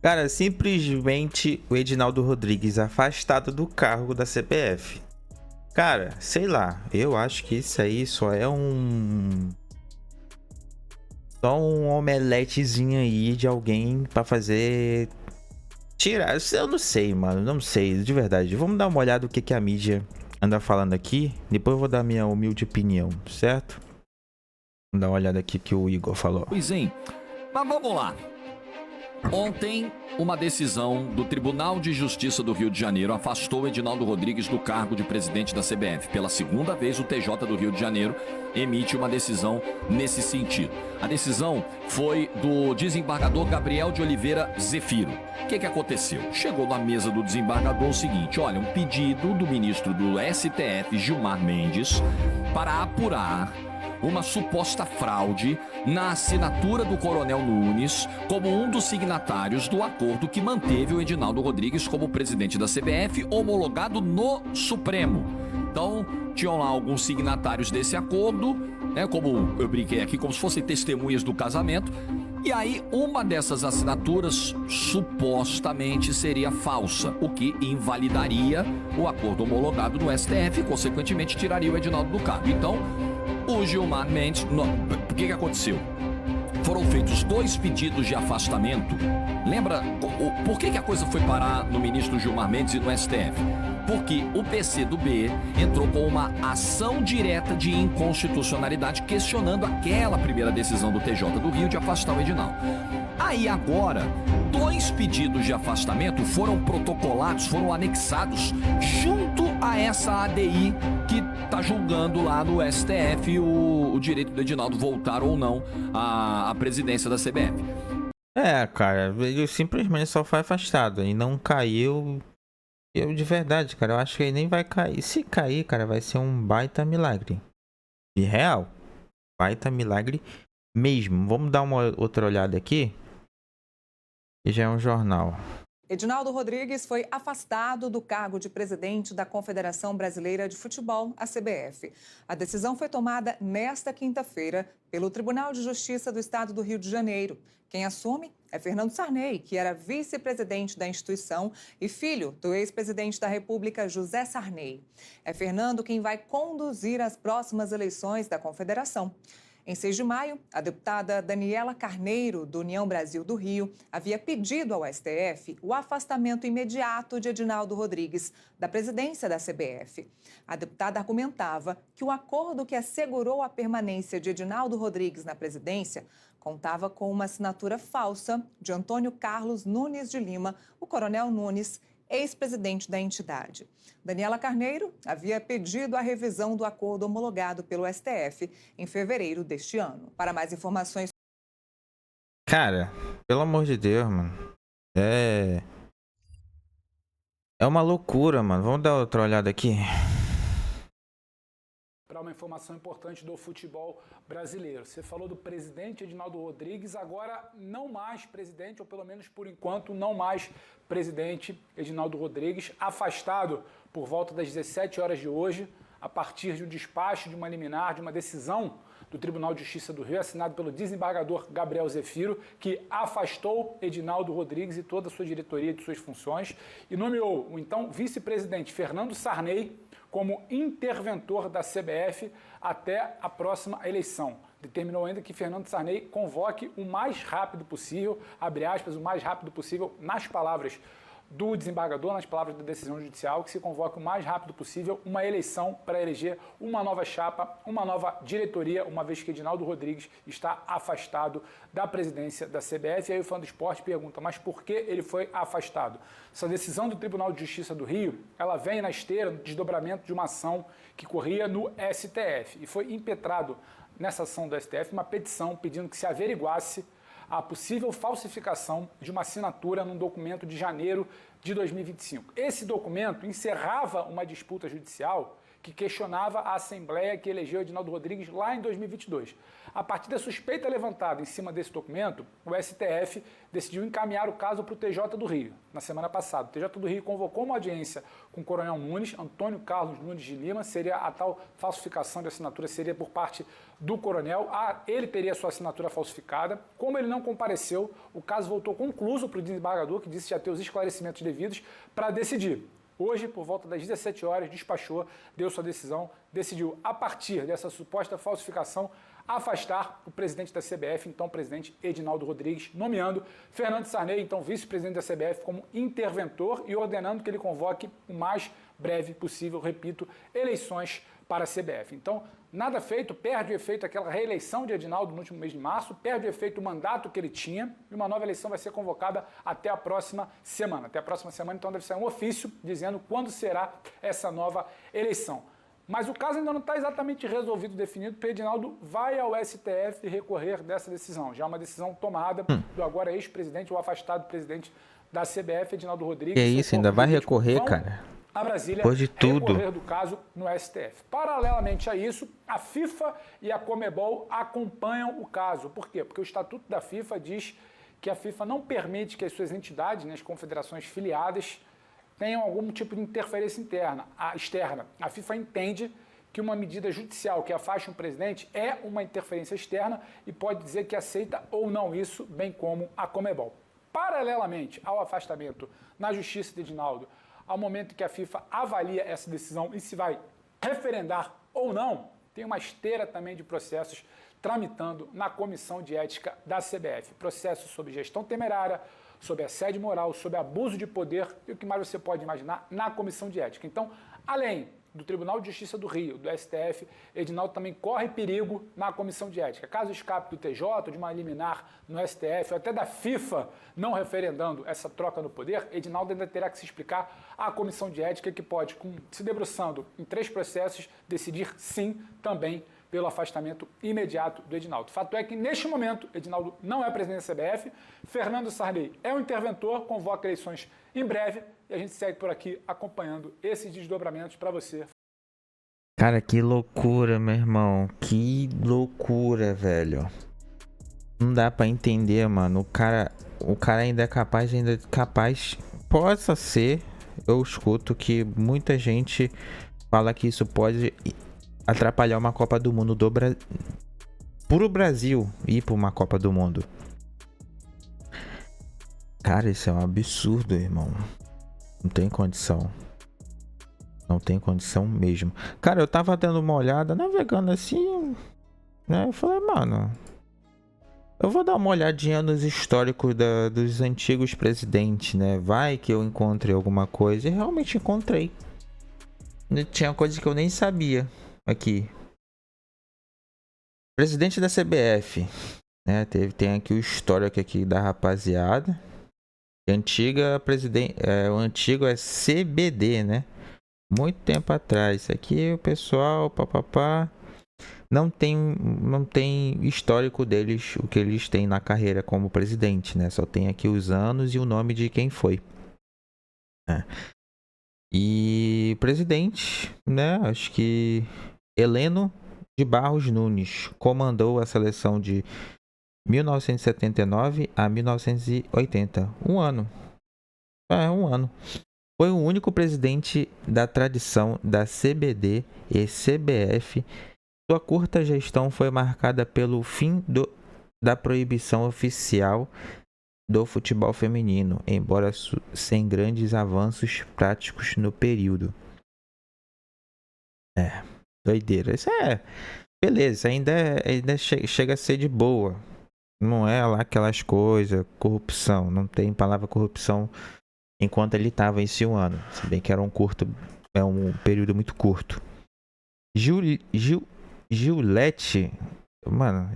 Cara, simplesmente o Edinaldo Rodrigues afastado do cargo da CBF. Cara, sei lá, eu acho que isso aí só é só um omeletezinho aí de alguém pra fazer tirar. Eu não sei, mano, não sei, de verdade. Vamos dar uma olhada no que a mídia anda falando aqui. Depois eu vou dar minha humilde opinião, certo? Vamos dar uma olhada aqui que o Igor falou. Pois é, mas vamos lá. Ontem, uma decisão do Tribunal de Justiça do Rio de Janeiro afastou Edinaldo Rodrigues do cargo de presidente da CBF. Pela segunda vez, o TJ do Rio de Janeiro emite uma decisão nesse sentido. A decisão foi do desembargador Gabriel de Oliveira Zefiro. O que aconteceu? Chegou na mesa do desembargador o seguinte: olha, um pedido do ministro do STF, Gilmar Mendes, para apurar uma suposta fraude na assinatura do Coronel Nunes como um dos signatários do acordo que manteve o Edinaldo Rodrigues como presidente da CBF, homologado no Supremo. Então, tinham lá alguns signatários desse acordo, né, como eu brinquei aqui, como se fossem testemunhas do casamento. E aí, uma dessas assinaturas supostamente seria falsa, o que invalidaria o acordo homologado no STF e, consequentemente, tiraria o Edinaldo do cargo. Então, o Gilmar Mendes, o que aconteceu? Foram feitos 2 pedidos de afastamento. Lembra por que a coisa foi parar no ministro Gilmar Mendes e no STF? Porque o PCdoB entrou com uma ação direta de inconstitucionalidade questionando aquela primeira decisão do TJ do Rio de afastar o Edinaldo. Aí agora, 2 pedidos de afastamento foram protocolados, foram anexados junto a essa ADI que está julgando lá no STF o direito do Edinaldo voltar ou não à presidência da CBF. É, cara, ele simplesmente só foi afastado e não caiu. Eu, de verdade, cara, eu acho que ele nem vai cair. Se cair, cara, vai ser um baita milagre. De real. Baita milagre mesmo. Vamos dar uma outra olhada aqui. E já é um jornal. Edinaldo Rodrigues foi afastado do cargo de presidente da Confederação Brasileira de Futebol, a CBF. A decisão foi tomada nesta quinta-feira pelo Tribunal de Justiça do Estado do Rio de Janeiro. Quem assume é Fernando Sarney, que era vice-presidente da instituição e filho do ex-presidente da República, José Sarney. É Fernando quem vai conduzir as próximas eleições da Confederação. Em 6 de maio, a deputada Daniela Carneiro, do União Brasil do Rio, havia pedido ao STF o afastamento imediato de Edinaldo Rodrigues da presidência da CBF. A deputada argumentava que o acordo que assegurou a permanência de Edinaldo Rodrigues na presidência contava com uma assinatura falsa de Antônio Carlos Nunes de Lima, o Coronel Nunes, ex-presidente da entidade. Daniela Carneiro havia pedido a revisão do acordo homologado pelo STF em fevereiro deste ano. Para mais informações... Cara, pelo amor de Deus, mano. É uma loucura, mano. Vamos dar outra olhada aqui. Para uma informação importante do futebol brasileiro. Você falou do presidente Edinaldo Rodrigues, agora não mais presidente, ou pelo menos por enquanto não mais presidente Edinaldo Rodrigues, afastado por volta das 17 horas de hoje, a partir de um despacho de uma liminar, de uma decisão do Tribunal de Justiça do Rio, assinado pelo desembargador Gabriel Zefiro, que afastou Edinaldo Rodrigues e toda a sua diretoria de suas funções e nomeou o então vice-presidente Fernando Sarney como interventor da CBF até a próxima eleição. Determinou ainda que Fernando Sarney convoque o mais rápido possível, abre aspas, o mais rápido possível, nas palavras do desembargador, nas palavras da decisão judicial, que se convoque o mais rápido possível uma eleição para eleger uma nova chapa, uma nova diretoria, uma vez que Edinaldo Rodrigues está afastado da presidência da CBF. E aí o fã do esporte pergunta, mas por que ele foi afastado? Essa decisão do Tribunal de Justiça do Rio, ela vem na esteira do desdobramento de uma ação que corria no STF. E foi impetrado nessa ação do STF uma petição pedindo que se averiguasse a possível falsificação de uma assinatura num documento de janeiro de 2025. Esse documento encerrava uma disputa judicial que questionava a Assembleia que elegeu Edinaldo Rodrigues lá em 2022. A partir da suspeita levantada em cima desse documento, o STF decidiu encaminhar o caso para o TJ do Rio. Na semana passada, o TJ do Rio convocou uma audiência com o Coronel Nunes, Antônio Carlos Nunes de Lima, seria a tal falsificação de assinatura, seria por parte do coronel, ele teria sua assinatura falsificada. Como ele não compareceu, o caso voltou concluso para o desembargador, que disse já ter os esclarecimentos devidos para decidir. Hoje, por volta das 17 horas, despachou, deu sua decisão, decidiu, a partir dessa suposta falsificação, afastar o presidente da CBF, então o presidente Edinaldo Rodrigues, nomeando Fernando Sarney, então vice-presidente da CBF, como interventor e ordenando que ele convoque o mais breve possível, repito, eleições para a CBF. Então, nada feito, perde o efeito aquela reeleição de Edinaldo no último mês de março, perde o efeito o mandato que ele tinha e uma nova eleição vai ser convocada até a próxima semana. Até a próxima semana, então, deve sair um ofício dizendo quando será essa nova eleição. Mas o caso ainda não está exatamente resolvido, definido, porque Edinaldo vai ao STF recorrer dessa decisão. Já é uma decisão tomada do agora ex-presidente, ou afastado presidente da CBF, Edinaldo Rodrigues. Que isso, ainda vai recorrer, cara? A Brasília Depois de tudo. recorrer do caso no STF. Paralelamente a isso, a FIFA e a Conmebol acompanham o caso. Por quê? Porque o Estatuto da FIFA diz que a FIFA não permite que as suas entidades, as confederações filiadas, tenham algum tipo de interferência externa. A FIFA entende que uma medida judicial que afaste um presidente é uma interferência externa e pode dizer que aceita ou não isso, bem como a Conmebol. Paralelamente ao afastamento na justiça de Edinaldo, ao momento que a FIFA avalia essa decisão e se vai referendar ou não, tem uma esteira também de processos tramitando na Comissão de Ética da CBF. Processos sobre gestão temerária, sobre assédio moral, sobre abuso de poder e o que mais você pode imaginar na Comissão de Ética. Então, além do Tribunal de Justiça do Rio, do STF, Edinaldo também corre perigo na Comissão de Ética. Caso escape do TJ, de uma liminar no STF, ou até da FIFA não referendando essa troca no poder, Edinaldo ainda terá que se explicar à Comissão de Ética, que pode, se debruçando em 3 processos, decidir sim também pelo afastamento imediato do Edinaldo. Fato é que, neste momento, Edinaldo não é presidente da CBF, Fernando Sarney é o interventor, convoca eleições em breve e a gente segue por aqui acompanhando esses desdobramentos para você. Cara, que loucura, meu irmão. Que loucura, velho. Não dá pra entender, mano. O cara ainda é capaz. Possa ser, eu escuto que muita gente fala que isso pode atrapalhar uma Copa do Mundo pro Brasil ir pra uma Copa do Mundo. Cara, isso é um absurdo, irmão. Não tem condição. Não tem condição mesmo. Cara, eu tava dando uma olhada, navegando assim, né? Eu falei, mano, eu vou dar uma olhadinha nos históricos dos antigos presidentes, né? Vai que eu encontre alguma coisa. E realmente encontrei. Tinha coisa que eu nem sabia aqui. Presidente da CBF, né? Tem aqui o histórico aqui da rapaziada. O antigo é CBD, né? Muito tempo atrás. Isso aqui o pessoal, papapá, não tem histórico deles, o que eles têm na carreira como presidente, né? Só tem aqui os anos e o nome de quem foi. E presidente, né? Acho que Heleno de Barros Nunes comandou a seleção de 1979 a 1980. Um ano. Um ano. Foi o único presidente da tradição da CBD e CBF. Sua curta gestão foi marcada pelo fim da proibição oficial do futebol feminino, embora sem grandes avanços práticos no período. Doideira. Isso beleza, ainda chega a ser de boa. Não é lá aquelas coisas, corrupção. Não tem palavra corrupção enquanto ele estava esse ano. Se bem que era um período muito curto. Gilete, mano,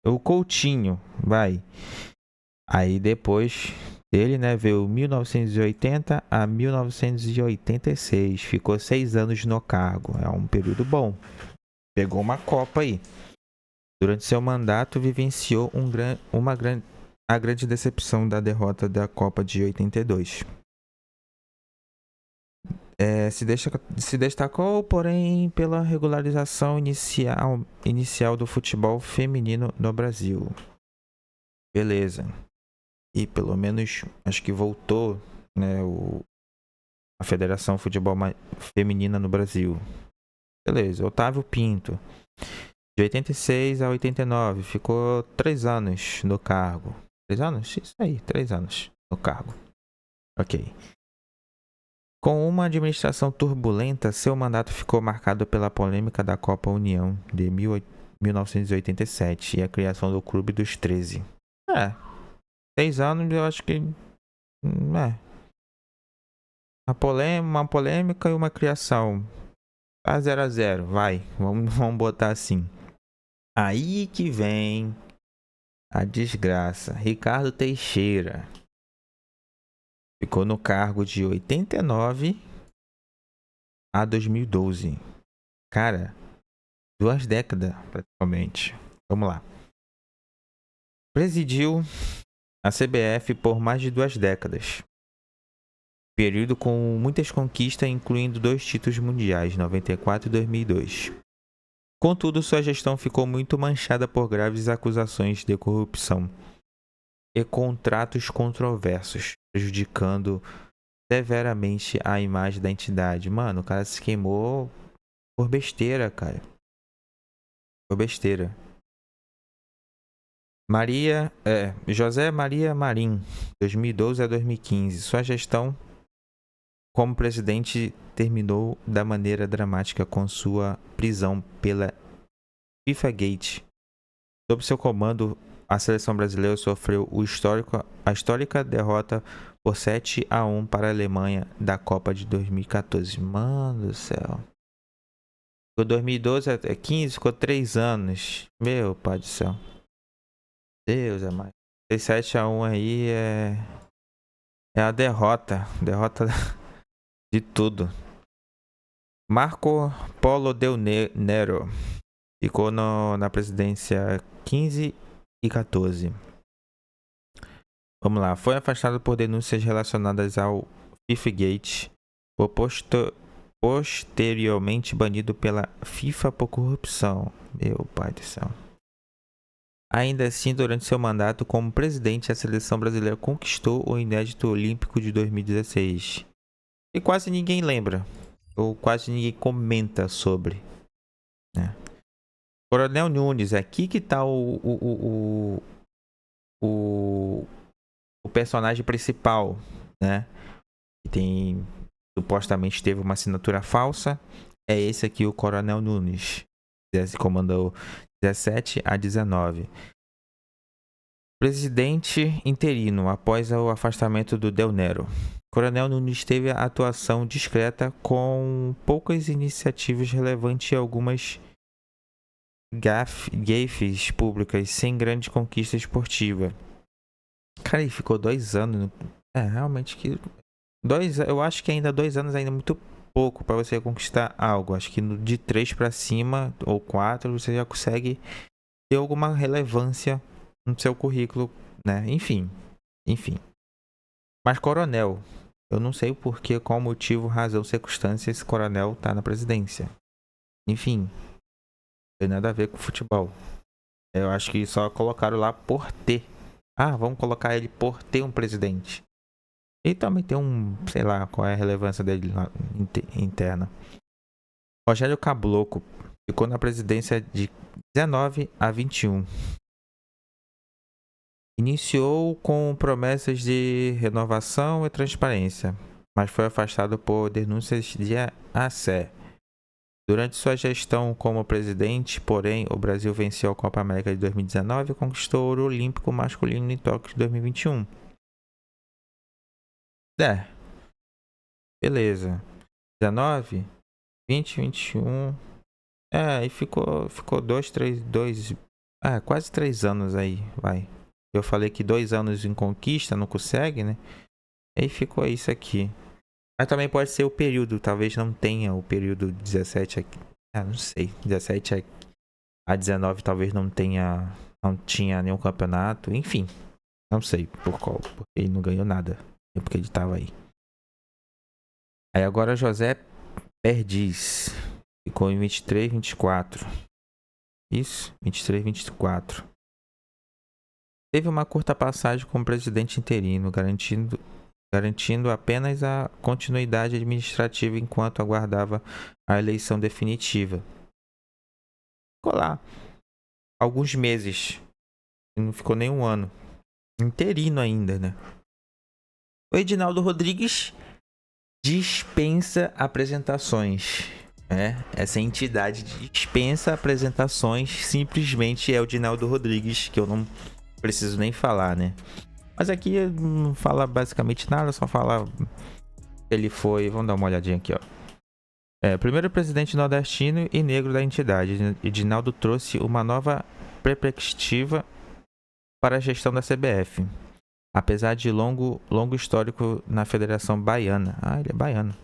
o Coutinho, vai. Aí depois dele, né, veio 1980 a 1986. Ficou 6 anos no cargo. É um período bom. Pegou uma Copa aí. Durante seu mandato, vivenciou a grande decepção da derrota da Copa de 82. Se destacou, porém, pela regularização inicial do futebol feminino no Brasil. Beleza. E pelo menos, acho que voltou, né, a Federação Futebol Feminina no Brasil. Beleza. Otávio Pinto. De 86 a 89, ficou 3 anos no cargo. 3 anos? Isso aí, 3 anos no cargo. Ok. Com uma administração turbulenta, seu mandato ficou marcado pela polêmica da Copa União de 1987 e a criação do Clube dos 13. 6 anos eu acho que... Uma polêmica e uma criação. A 0 a 0, vai. Vamos botar assim. Aí que vem a desgraça. Ricardo Teixeira ficou no cargo de 89 a 2012. Cara, 2 décadas praticamente. Vamos lá. Presidiu a CBF por mais de 2 décadas. Período com muitas conquistas, incluindo 2 títulos mundiais, 94 e 2002. Contudo, sua gestão ficou muito manchada por graves acusações de corrupção e contratos controversos, prejudicando severamente a imagem da entidade. Mano, o cara se queimou por besteira, cara. Por besteira. José Maria Marim, 2012 a 2015. Sua gestão como presidente terminou da maneira dramática com sua prisão pela FIFA Gate. Sob seu comando, a seleção brasileira sofreu a histórica derrota por 7-1 para a Alemanha da Copa de 2014. Mano do céu. Ficou 2012 até 15, ficou 3 anos. Meu pai do céu. Deus é mais. 7-1 aí é a derrota. Derrota de tudo. Marco Polo Del Nero ficou na presidência 15 e 14. Vamos lá. Foi afastado por denúncias relacionadas ao FIFA-Gate. Foi posteriormente banido pela FIFA por corrupção. Meu pai do céu. Ainda assim, durante seu mandato como presidente, a seleção brasileira conquistou o inédito olímpico de 2016. E quase ninguém lembra. Ou quase ninguém comenta sobre. Né? Coronel Nunes, aqui que tá o personagem principal, né? Que supostamente teve uma assinatura falsa. É esse aqui, o Coronel Nunes. Esse comandou 17 a 19. Presidente interino após o afastamento do Del Nero. Coronel Nunes teve a atuação discreta com poucas iniciativas relevantes e algumas gafes públicas sem grande conquista esportiva. Cara, ele ficou 2 anos. Realmente que... eu acho que ainda 2 anos ainda é muito pouco para você conquistar algo. Acho que de 3 para cima, ou 4, você já consegue ter alguma relevância no seu currículo, né? Enfim. Mas coronel, eu não sei o porquê, qual motivo, razão, circunstância esse coronel tá na presidência. Enfim, não tem nada a ver com futebol. Eu acho que só colocaram lá por ter. Vamos colocar ele por ter um presidente. E também tem sei lá, qual é a relevância dele lá interna. Rogério Caboclo ficou na presidência de 19 a 21. Iniciou com promessas de renovação e transparência, mas foi afastado por denúncias de assédio. Durante sua gestão como presidente, porém, o Brasil venceu a Copa América de 2019 e conquistou o ouro olímpico masculino em Tóquio de 2021. Beleza. 19, 20, 21. E ficou quase 3 anos aí, vai. Eu falei que 2 anos em conquista, não consegue, né? Aí ficou isso aqui. Mas também pode ser o período, talvez não tenha o período 17 aqui. Não sei. 17 a 19 talvez não tinha nenhum campeonato. Enfim, não sei por qual. Porque ele não ganhou nada. É porque ele tava aí. Aí agora José Perdiz ficou em 23, 24. Isso, 23, 24. Teve uma curta passagem como presidente interino, garantindo apenas a continuidade administrativa enquanto aguardava a eleição definitiva. Ficou lá alguns meses, não ficou nem um ano. Interino ainda, né? O Edinaldo Rodrigues dispensa apresentações. Essa entidade dispensa apresentações, simplesmente é o Edinaldo Rodrigues, que eu não preciso nem falar, né? Mas aqui não fala basicamente nada, só fala que ele foi... Vamos dar uma olhadinha aqui, ó. Primeiro presidente nordestino e negro da entidade, Edinaldo trouxe uma nova perspectiva para a gestão da CBF. Apesar de longo histórico na Federação Baiana. Ele é baiano.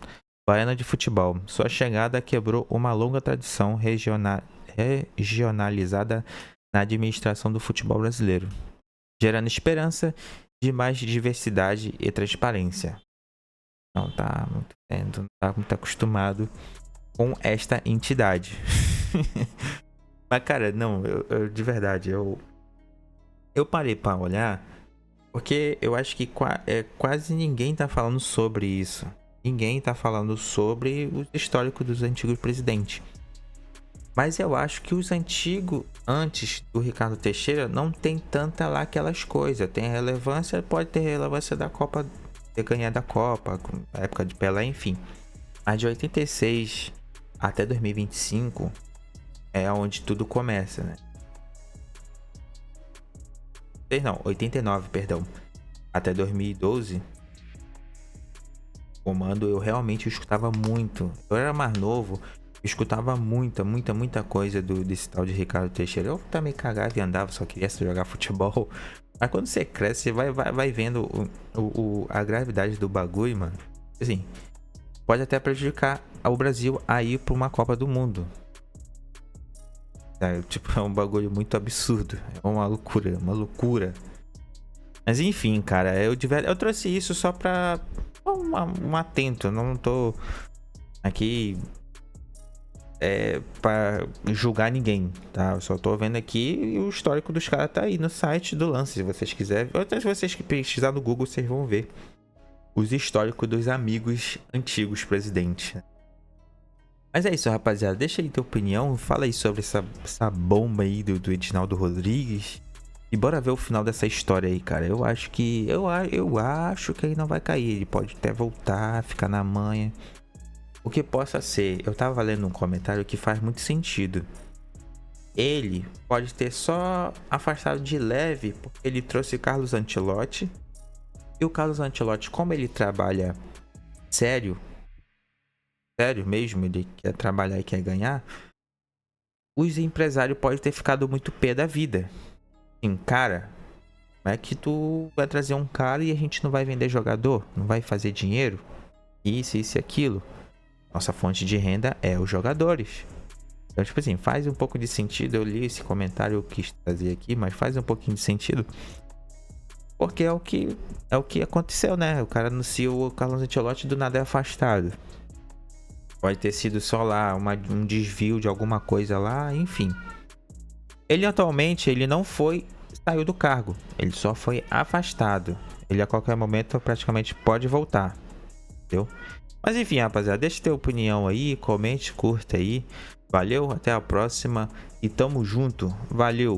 Baiana de futebol. Sua chegada quebrou uma longa tradição regionalizada na administração do futebol brasileiro, gerando esperança de mais diversidade e transparência. Não tá muito acostumado com esta entidade. Mas, cara, não, eu de verdade, eu parei pra olhar, porque eu acho que quase ninguém tá falando sobre isso. Ninguém tá falando sobre o histórico dos antigos presidentes. Mas eu acho que os antigos, antes do Ricardo Teixeira, não tem tanta lá aquelas coisas. Tem relevância, pode ter relevância da Copa, ter ganhado a Copa, na época de Pelé, enfim. Mas de 86 até 2025 é onde tudo começa, né? Não, 89, perdão. Até 2012, o comando eu realmente escutava muito. Eu era mais novo, eu escutava muita coisa desse tal de Ricardo Teixeira. Eu também cagava e andava, só queria jogar futebol. Mas quando você cresce, você vai vendo a gravidade do bagulho, mano. Assim, pode até prejudicar o Brasil a ir pra uma Copa do Mundo. É um bagulho muito absurdo. É uma loucura. Mas enfim, cara, eu trouxe isso só pra um atento. Eu não tô aqui pra julgar ninguém, tá? Eu só tô vendo aqui e o histórico dos caras tá aí no site do Lance, se vocês quiserem. Ou até se vocês pesquisar no Google, vocês vão ver os históricos dos amigos antigos presidentes. Mas é isso, rapaziada. Deixa aí tua opinião. Fala aí sobre essa bomba aí do Edinaldo Rodrigues. E bora ver o final dessa história aí, cara. Eu acho que ele não vai cair. Ele pode até voltar, ficar na manha. O que possa ser. Eu tava lendo um comentário que faz muito sentido. Ele pode ter só afastado de leve, porque ele trouxe Carlos Ancelotti. E o Carlos Ancelotti, como ele trabalha sério mesmo, ele quer trabalhar e quer ganhar, os empresários podem ter ficado muito pé da vida. Assim, cara, como é que tu vai trazer um cara e a gente não vai vender jogador? Não vai fazer dinheiro? Isso e aquilo. Nossa fonte de renda é os jogadores. Então, tipo assim, faz um pouco de sentido. Eu li esse comentário, eu quis trazer aqui, mas faz um pouquinho de sentido. Porque é o que aconteceu, né? O cara anunciou o Carlos Ancelotti, do nada é afastado. Pode ter sido só lá um desvio de alguma coisa lá, enfim. Ele atualmente, ele não saiu do cargo. Ele só foi afastado. Ele a qualquer momento praticamente pode voltar. Entendeu? Mas enfim, rapaziada, deixa tua opinião aí, comente, curta aí. Valeu, até a próxima e tamo junto. Valeu!